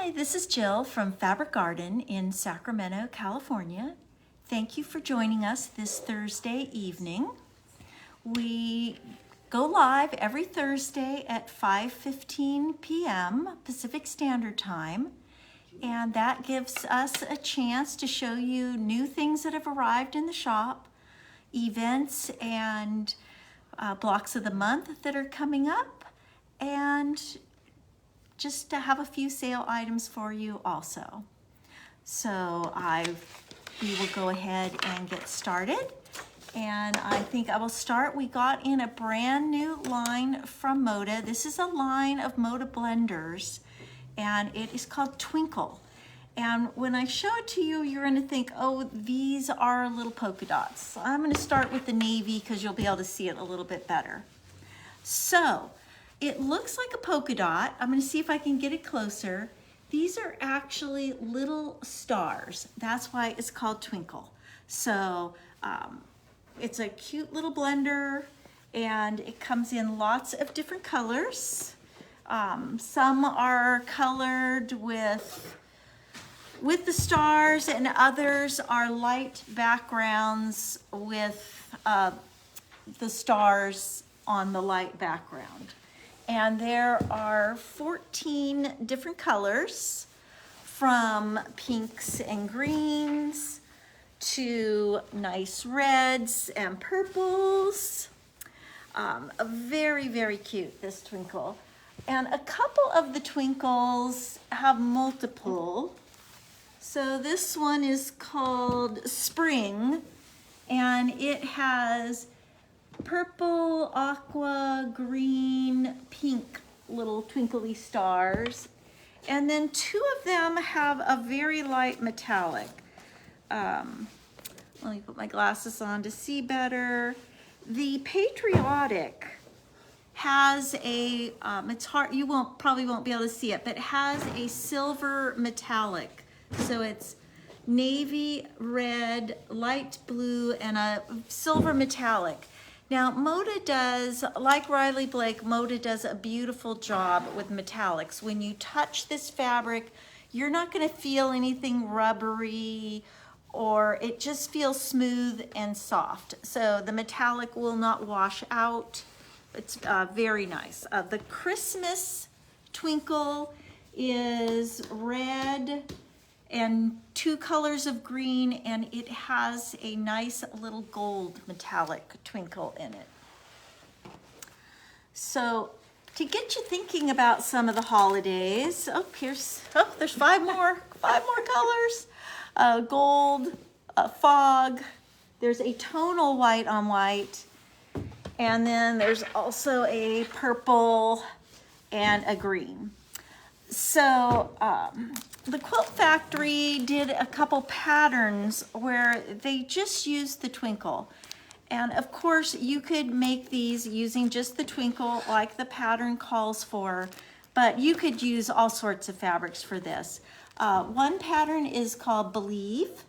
Hi, this is Jill from Fabric Garden in Sacramento, California. Thank you for joining us this Thursday evening. We go live every Thursday at 5:15 p.m. Pacific Standard Time, and that gives us a chance to show you new things that have arrived in the shop, events and blocks of the month that are coming up, and just to have a few sale items for you also. So we will go ahead and get started. And I think I will start. We got in a brand new line from Moda. This is a line of Moda blenders, and it is called Twinkle. And when I show it to you, you're gonna think, oh, these are little polka dots. So I'm gonna start with the navy because you'll be able to see it a little bit better. So, it looks like a polka dot. I'm gonna see if I can get it closer. These are actually little stars. That's why it's called Twinkle. So it's a cute little blender, and it comes in lots of different colors. Some are colored with the stars, and others are light backgrounds with the stars on the light background. And there are 14 different colors, from pinks and greens to nice reds and purples. Very, very cute, this Twinkle. And a couple of the Twinkles have multiple. So this one is called Spring, and it has purple, aqua, green, pink little twinkly stars. And then two of them have a very light metallic. Let me put my glasses on to see better. The Patriotic has a, it's hard, you probably won't be able to see it, but it has a silver metallic. So it's navy, red, light blue, and a silver metallic. Now, Moda does, like Riley Blake, Moda does a beautiful job with metallics. When you touch this fabric, you're not gonna feel anything rubbery, or it just feels smooth and soft. So the metallic will not wash out. It's very nice. The Christmas Twinkle is red and two colors of green, and it has a nice little gold metallic twinkle in it. So to get you thinking about some of the holidays, there's five more colors. Gold, fog, there's a tonal white on white, and then there's also a purple and a green. So the Quilt Factory did a couple patterns where they just used the Twinkle. And of course, you could make these using just the Twinkle like the pattern calls for, but you could use all sorts of fabrics for this. One pattern is called Believe.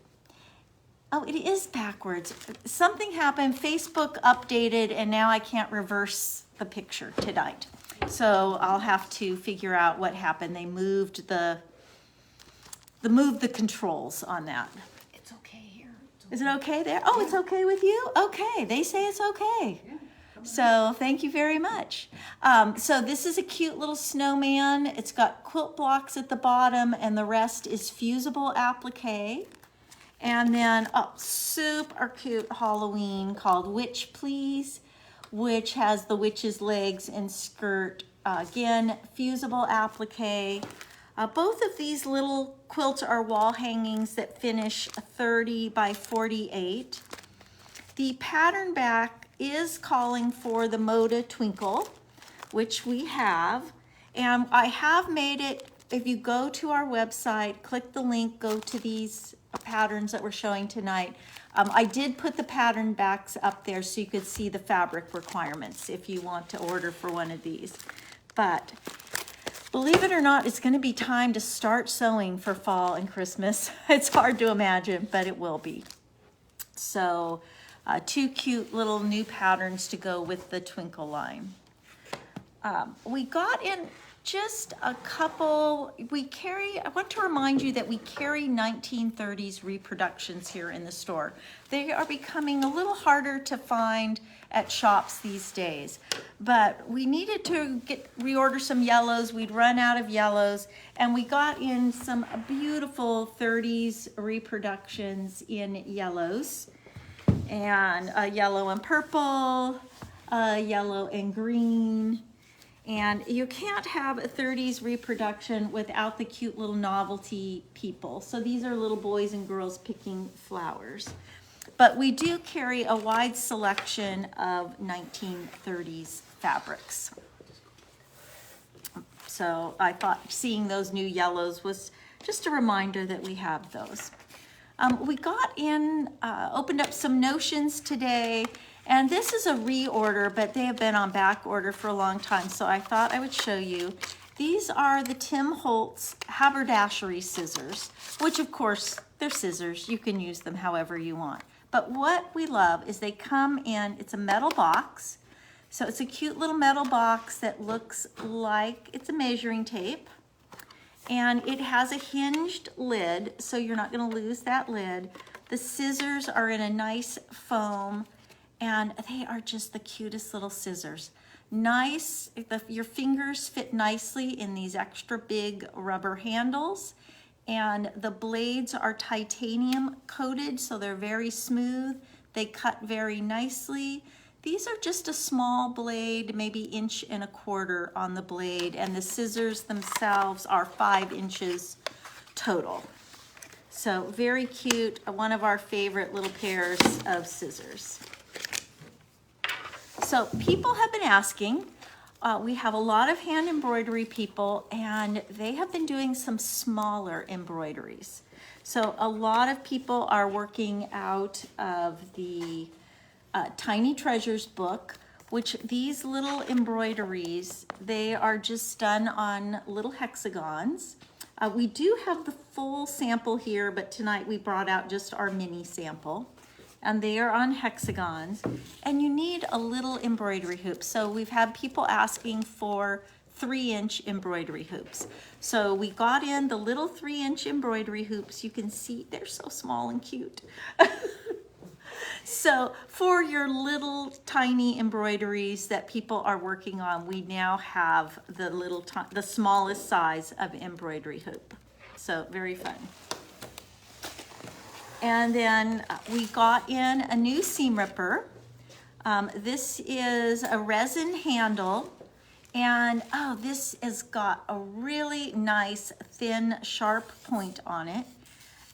Oh, it is backwards. Something happened, Facebook updated, and now I can't reverse the picture tonight. So I'll have to figure out what happened. They moved the controls on that. It's okay here. It's okay. Is it okay there? Oh, yeah. It's okay with you? Okay, they say it's okay. Yeah. So thank you very much. So this is a cute little snowman. It's got quilt blocks at the bottom, and the rest is fusible applique. And then super cute Halloween called Witch Please, which has the witch's legs and skirt. Again, fusible applique. Both of these little quilts are wall hangings that finish 30 by 48. The pattern back is calling for the Moda Twinkle, which we have. And I have made it, if you go to our website, click the link, go to these patterns that we're showing tonight. I did put the pattern backs up there so you could see the fabric requirements if you want to order for one of these. But believe it or not, it's going to be time to start sewing for fall and Christmas. It's hard to imagine, but it will be. So two cute little new patterns to go with the Twinkle line. We got in just a couple, I want to remind you that we carry 1930s reproductions here in the store. They are becoming a little harder to find at shops these days, but we needed to reorder some yellows. We'd run out of yellows, and we got in some beautiful 30s reproductions in yellows, and yellow and purple, yellow and green. And you can't have a 30s reproduction without the cute little novelty people. So these are little boys and girls picking flowers. But we do carry a wide selection of 1930s fabrics. So I thought seeing those new yellows was just a reminder that we have those. We got in, opened up some notions today. And this is a reorder, but they have been on back order for a long time, so I thought I would show you. These are the Tim Holtz haberdashery scissors, which of course, they're scissors. You can use them however you want. But what we love is they come in, it's a metal box. So it's a cute little metal box that looks like it's a measuring tape. And it has a hinged lid, so you're not gonna lose that lid. The scissors are in a nice foam, and they are just the cutest little scissors. Nice, your fingers fit nicely in these extra big rubber handles, and the blades are titanium coated, so they're very smooth. They cut very nicely. These are just a small blade, maybe 1.25 inches on the blade, and the scissors themselves are 5 inches total. So very cute, one of our favorite little pairs of scissors. So people have been asking, we have a lot of hand embroidery people, and they have been doing some smaller embroideries. So a lot of people are working out of the Tiny Treasures book, which these little embroideries, they are just done on little hexagons. We do have the full sample here, but tonight we brought out just our mini sample. And they are on hexagons, and you need a little embroidery hoop. So we've had people asking for 3-inch embroidery hoops. So we got in the little 3-inch embroidery hoops. You can see they're so small and cute. So for your little tiny embroideries that people are working on, we now have the smallest size of embroidery hoop. So very fun. And then we got in a new seam ripper. This is a resin handle, and oh, this has got a really nice thin sharp point on it.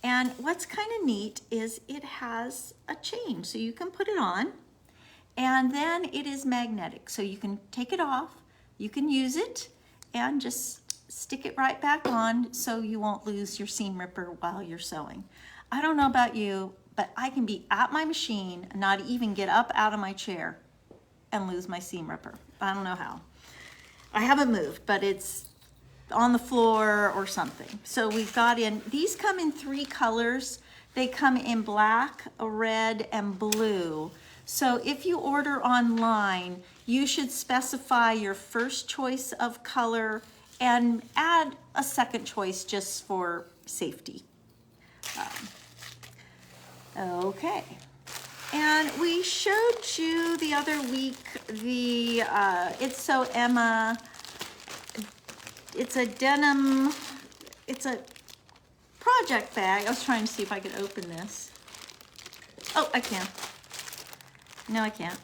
And what's kind of neat is it has a chain, so you can put it on, and then it is magnetic, so you can take it off, you can use it, and just stick it right back on so you won't lose your seam ripper while you're sewing. I don't know about you, but I can be at my machine, not even get up out of my chair, and lose my seam ripper. I don't know how. I haven't moved, but it's on the floor or something. So we've got in, these come in 3 colors. They come in black, red, and blue. So if you order online, you should specify your first choice of color and add a second choice just for safety. Okay, and we showed you the other week the It's So Emma, it's a denim, it's a project bag. I was trying to see if I could open this. Oh, I can. No, I can't.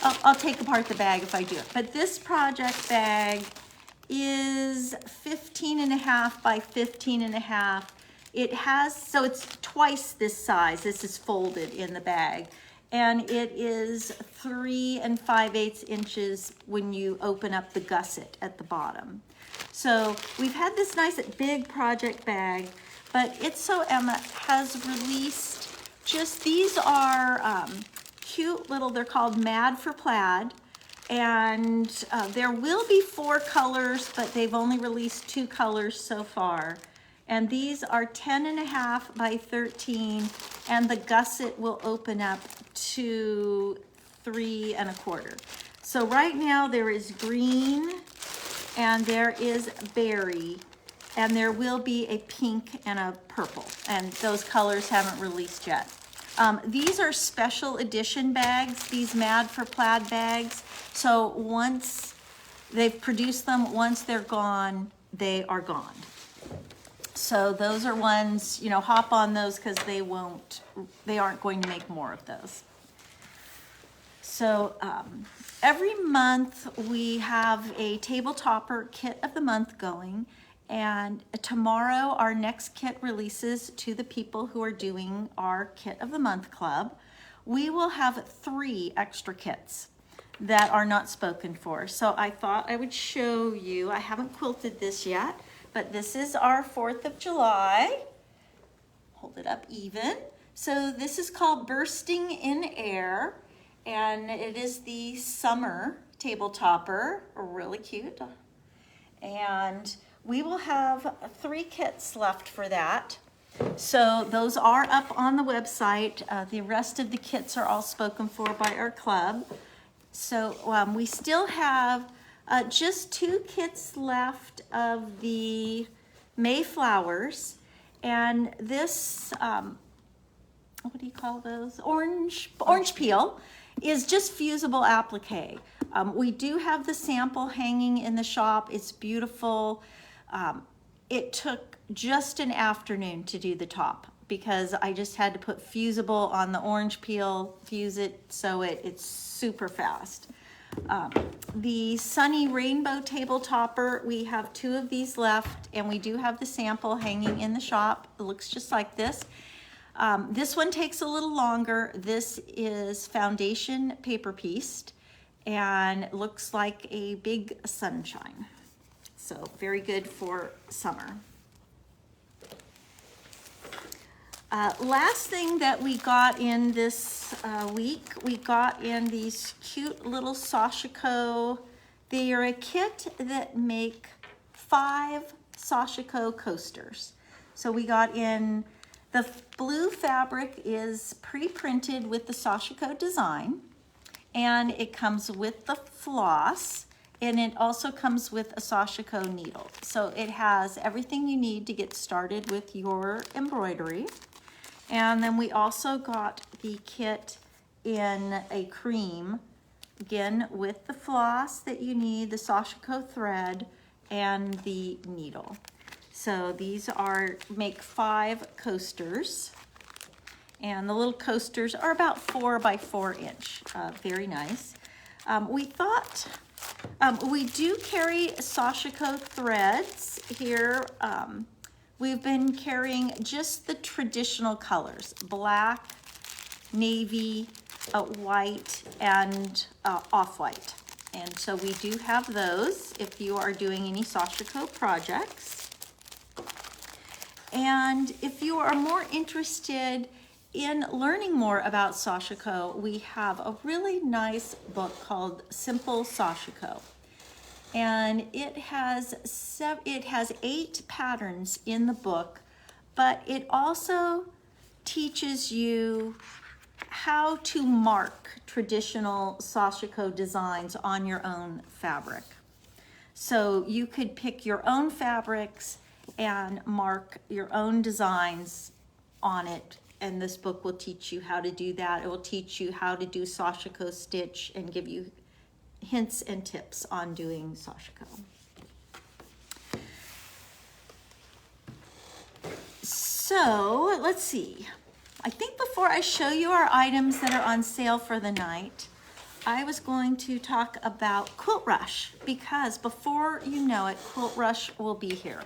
I'll take apart the bag if I do it. But this project bag is 15.5 by 15.5. It has, so it's twice this size. This is folded in the bag. And it is 3 5/8 inches when you open up the gusset at the bottom. So we've had this nice big project bag, but It's So Emma has released just, these are cute little, they're called Mad for Plaid. And there will be 4 colors, but they've only released 2 colors so far. And these are 10.5 by 13, and the gusset will open up to 3 1/4. So right now there is green and there is berry, and there will be a pink and a purple, and those colors haven't released yet. These are special edition bags, these Mad for Plaid bags. So once they've produced them, once they're gone, they are gone. So those are ones, you know, hop on those because they aren't going to make more of those. So every month we have a table topper kit of the month going, and tomorrow our next kit releases to the people who are doing our kit of the month club. We will have 3 extra kits that are not spoken for. So I thought I would show you. I haven't quilted this yet, but this is our 4th of July. Hold it up even. So this is called Bursting in Air, and it is the summer table topper, really cute. And we will have 3 kits left for that. So those are up on the website. The rest of the kits are all spoken for by our club. So we still have just 2 kits left of the Mayflowers. And this, what do you call those? Orange peel is just fusible applique. We do have the sample hanging in the shop. It's beautiful. It took just an afternoon to do the top because I just had to put fusible on the orange peel, fuse it so it's super fast. The Sunny Rainbow Table Topper, we have 2 of these left, and we do have the sample hanging in the shop. It looks just like this. This one takes a little longer. This is foundation paper pieced and looks like a big sunshine. So very good for summer. Last thing that we got in this week, we got in these cute little Sashiko. They are a kit that make 5 Sashiko coasters. So we got in, the blue fabric is pre-printed with the Sashiko design, and it comes with the floss, and it also comes with a Sashiko needle. So it has everything you need to get started with your embroidery. And then we also got the kit in a cream, again with the floss that you need, the Sashiko thread, and the needle. So these make 5 coasters, and the little coasters are about 4 by 4 inch. Very nice. We thought we do carry Sashiko threads here. We've been carrying just the traditional colors: black, navy, white, and off-white. And so we do have those if you are doing any Sashiko projects. And if you are more interested in learning more about Sashiko, we have a really nice book called Simple Sashiko. And it has 8 patterns in the book, but it also teaches you how to mark traditional Sashiko designs on your own fabric. So you could pick your own fabrics and mark your own designs on it, and this book will teach you how to do that. It will teach you how to do Sashiko stitch and give you hints and tips on doing Sashiko. So let's see. I think before I show you our items that are on sale for the night, I was going to talk about Quilt Rush, because before you know it, Quilt Rush will be here.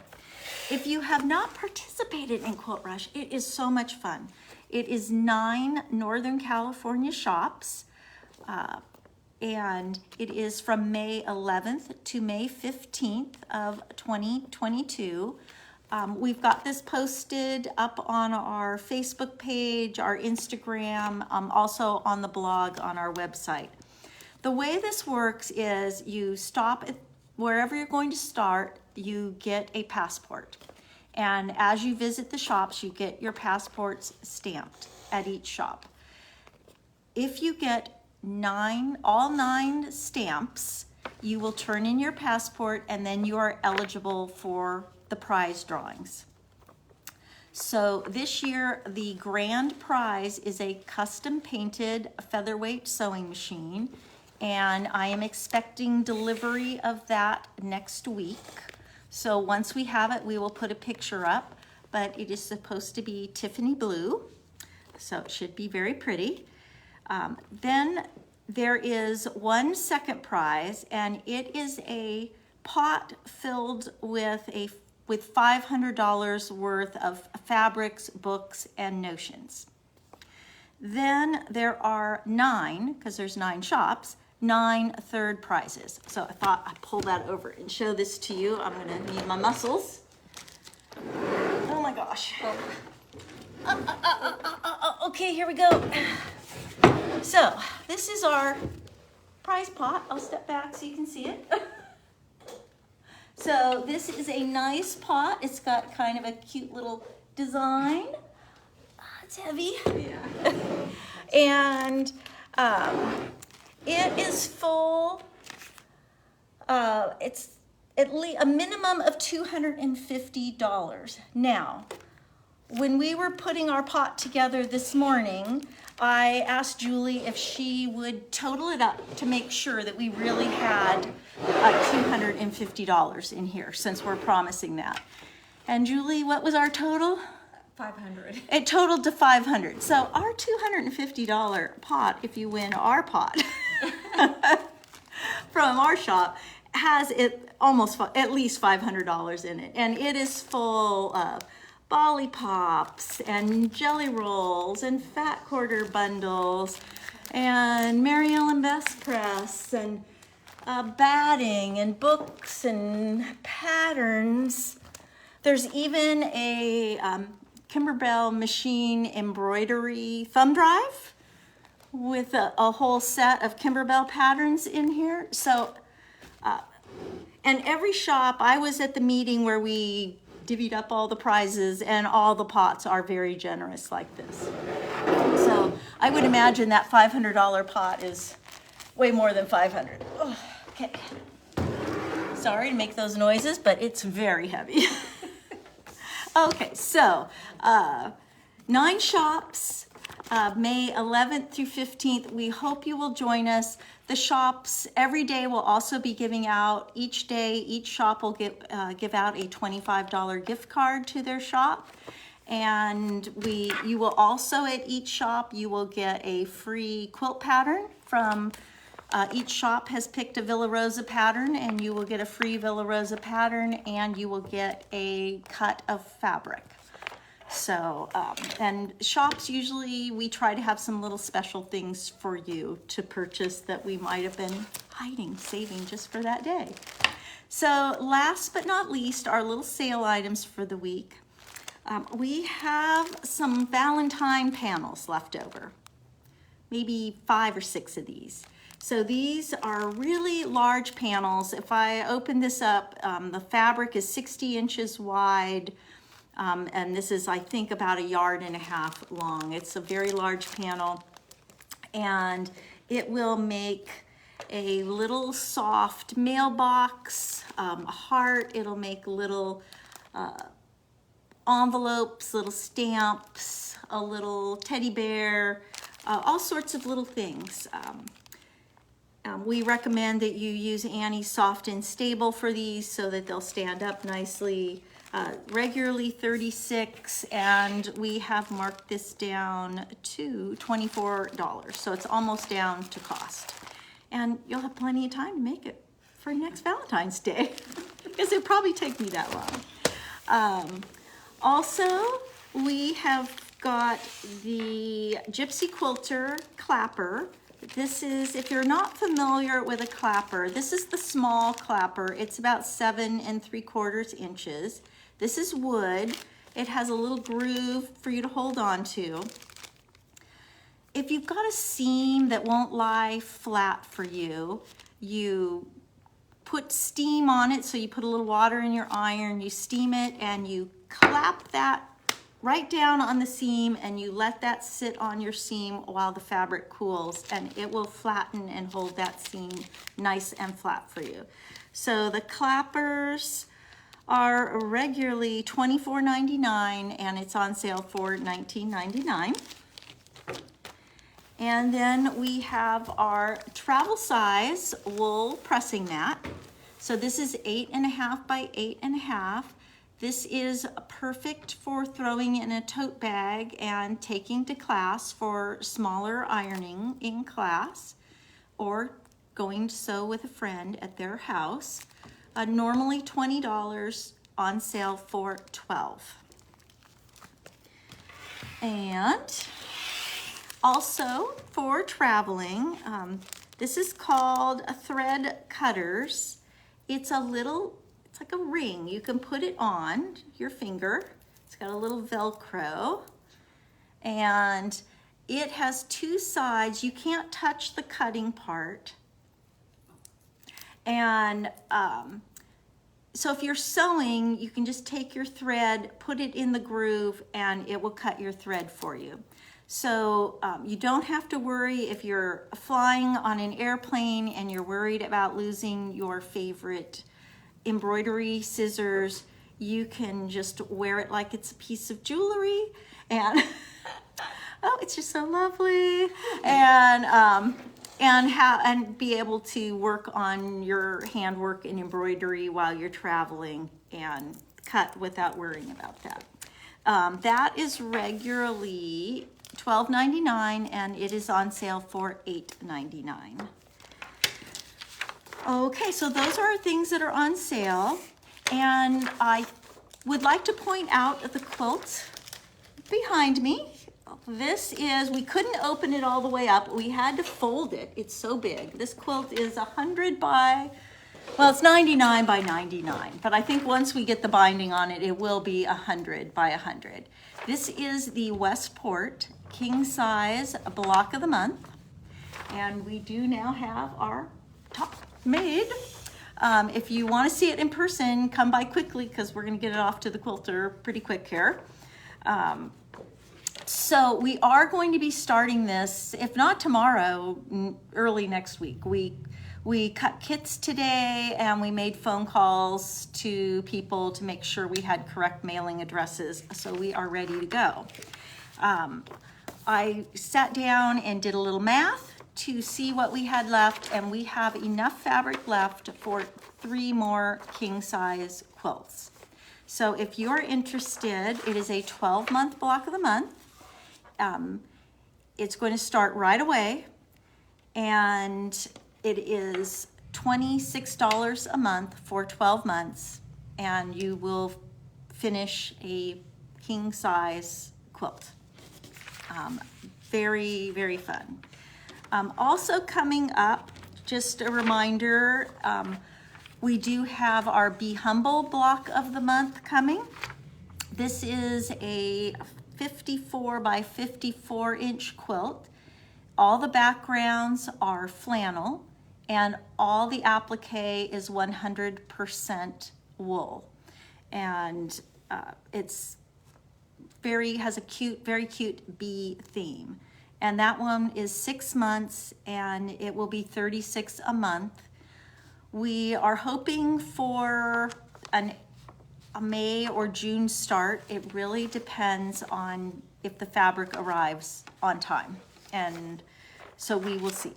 If you have not participated in Quilt Rush, it is so much fun. It is 9 Northern California shops. And it is from May 11th to May 15th of 2022. We've got this posted up on our Facebook page, our Instagram, also on the blog on our website. The way this works is you stop at wherever you're going to start, you get a passport. And as you visit the shops, you get your passports stamped at each shop. If you get all 9 stamps, you will turn in your passport, and then you are eligible for the prize drawings. So this year, the grand prize is a custom painted featherweight sewing machine, and I am expecting delivery of that next week. So once we have it, we will put a picture up, but it is supposed to be Tiffany blue, so it should be very pretty. Then there is one second prize, and it is a pot filled with $500 worth of fabrics, books, and notions. Then there are 9, because there's 9 shops, 9 third prizes. So I thought I'd pull that over and show this to you. I'm gonna need my muscles. Oh my gosh. Okay, here we go. So this is our prize pot. I'll step back so you can see it. So this is a nice pot. It's got kind of a cute little design. It's heavy. Yeah. And it is full. It's at least a minimum of $250. Now, when we were putting our pot together this morning, I asked Julie if she would total it up to make sure that we really had $250 in here, since we're promising that. And Julie, what was our total? 500. It totaled to 500. So our $250 pot, if you win our pot from our shop, has at least $500 in it, and it is full of Pops and jelly rolls and fat quarter bundles and Mary Ellen Best Press and batting and books and patterns. There's even a Kimberbell machine embroidery thumb drive with a whole set of Kimberbell patterns in here. So, and every shop, I was at the meeting where we divvied up all the prizes, and all the pots are very generous like this. So I would imagine that $500 pot is way more than 500. Oh, okay. Sorry to make those noises, but it's very heavy. Okay, so 9 shops, May 11th through 15th. We hope you will join us. The shops every day will also be giving out, each day, each shop will give out a $25 gift card to their shop. And you will also, at each shop, you will get a free quilt pattern from, each shop has picked a Villa Rosa pattern, and you will get a free Villa Rosa pattern, and you will get a cut of fabric. So, and shops, usually we try to have some little special things for you to purchase that we might have been saving just for that day. So last but not least, our little sale items for the week. We have some Valentine panels left over, maybe 5 or 6 of these. So these are really large panels. If I open this up, the fabric is 60 inches wide. And this is, I think, about 1.5 yards long. It's a very large panel, and it will make a little soft mailbox, a heart. It'll make little envelopes, little stamps, a little teddy bear, all sorts of little things. We recommend that you use Annie's Soft and Stable for these so that they'll stand up nicely. Regularly $36, and we have marked this down to $24, so it's almost down to cost. And you'll have plenty of time to make it for next Valentine's Day, because it'll probably take me that long. Also, we have got the Gypsy Quilter clapper. This is, if you're not familiar with a clapper, this is the small clapper. It's about 7 3/4 inches. This is wood. It has a little groove for you to hold on to. If you've got a seam that won't lie flat for you, you put steam on it. So you put a little water in your iron, you steam it, and you clap that right down on the seam, and you let that sit on your seam while the fabric cools, and it will flatten and hold that seam nice and flat for you. So the clappers are regularly $24.99, and it's on sale for $19.99. And then we have our travel size wool pressing mat. So this is 8.5 by 8.5. This is perfect for throwing in a tote bag and taking to class for smaller ironing in class, or going to sew with a friend at their house. Normally $20, on sale for $12. And also for traveling, this is called a thread cutters. It's like a ring. You can put it on your finger. It's got a little Velcro, and it has two sides. You can't touch the cutting part. And so if you're sewing, you can just take your thread, put it in the groove, and it will cut your thread for you. So you don't have to worry if you're flying on an airplane and you're worried about losing your favorite embroidery scissors. You can just wear it like it's a piece of jewelry, and oh, it's just so lovely, and be able to work on your handwork and embroidery while you're traveling and cut without worrying about that. That is regularly $12.99, and it is on sale for $8.99. Okay, so those are things that are on sale, and I would like to point out the quilt behind me. This is, we couldn't open it all the way up. We had to fold it. It's so big. This quilt is 100 by, well, it's 99 by 99, but I think once we get the binding on it, it will be 100 by 100. This is the Westport King Size Block of the Month, and we do now have our top made. If you want to see it in person, come by quickly, because we're going to get it off to the quilter pretty quick here. So we are going to be starting this, if not tomorrow, early next week. We cut kits today, and we made phone calls to people to make sure we had correct mailing addresses, so we are ready to go. I sat down and did a little math to see what we had left, and we have enough fabric left for 3 more king size quilts. So if you're interested, it is a 12-month block of the month. It's going to start right away, and it is $26 a month for 12 months, and you will finish a king size quilt. Very, very fun. Also coming up, just a reminder, we do have our Be Humble block of the month coming. This is a 54 by 54 inch quilt. All the backgrounds are flannel, and all the applique is 100% wool. And it's has a very cute bee theme. And that one is 6 months, and it will be $36 a month. We are hoping for a May or June start. It really depends on if the fabric arrives on time, and so we will see.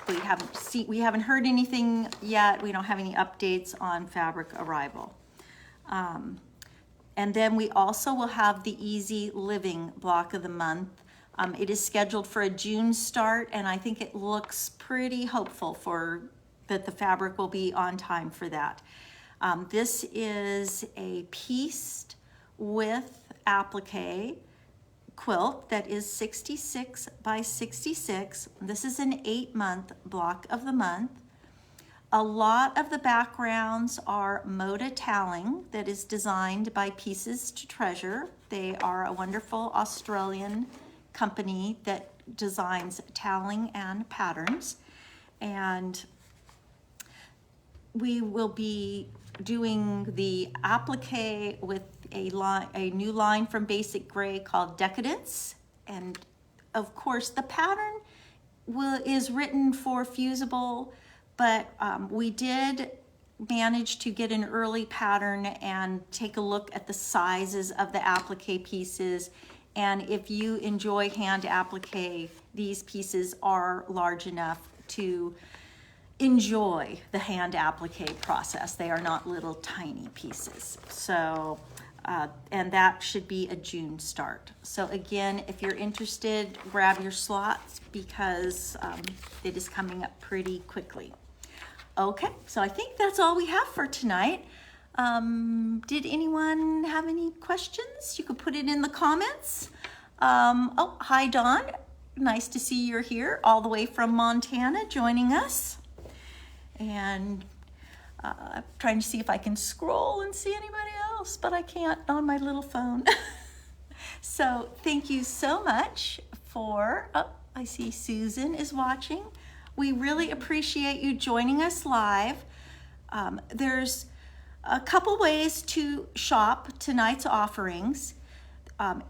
We haven't heard anything yet. We don't have any updates on fabric arrival. And then we also will have the Easy Living block of the month. It is scheduled for a June start, and I think it looks pretty hopeful that the fabric will be on time for that. This is a pieced with applique quilt that is 66 by 66. This is an 8-month block of the month. A lot of the backgrounds are Moda Twinkle that is designed by Pieces to Treasure. They are a wonderful Australian company that designs toweling and patterns. And we will be doing the applique with a new line from Basic Gray called Decadence. And of course, the pattern is written for fusible, but we did manage to get an early pattern and take a look at the sizes of the applique pieces. And if you enjoy hand applique, these pieces are large enough to enjoy the hand applique process. They are not little tiny pieces. So, and that should be a June start. So again, if you're interested, grab your slots because it is coming up pretty quickly. Okay, so I think that's all we have for tonight. Did anyone have any questions? You could put it in the comments. Oh, hi Dawn. Nice to see you're here all the way from Montana joining us. And I'm trying to see if I can scroll and see anybody else, but I can't on my little phone. So thank you so much for, oh, I see Susan is watching. We really appreciate you joining us live. There's a couple ways to shop tonight's offerings.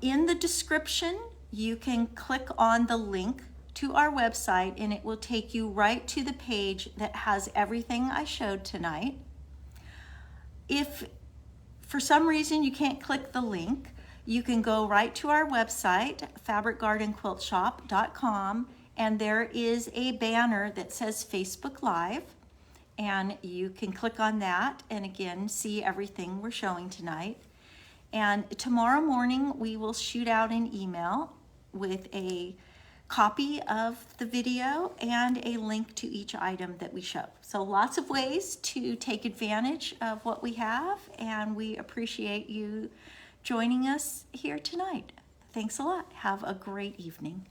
In the description, you can click on the link to our website and it will take you right to the page that has everything I showed tonight. If for some reason you can't click the link, you can go right to our website, fabricgardenquiltshop.com, and there is a banner that says Facebook Live, and you can click on that and again see everything we're showing tonight. And tomorrow morning we will shoot out an email with a copy of the video and a link to each item that we show. So lots of ways to take advantage of what we have, and we appreciate you joining us here tonight. Thanks a lot. Have a great evening.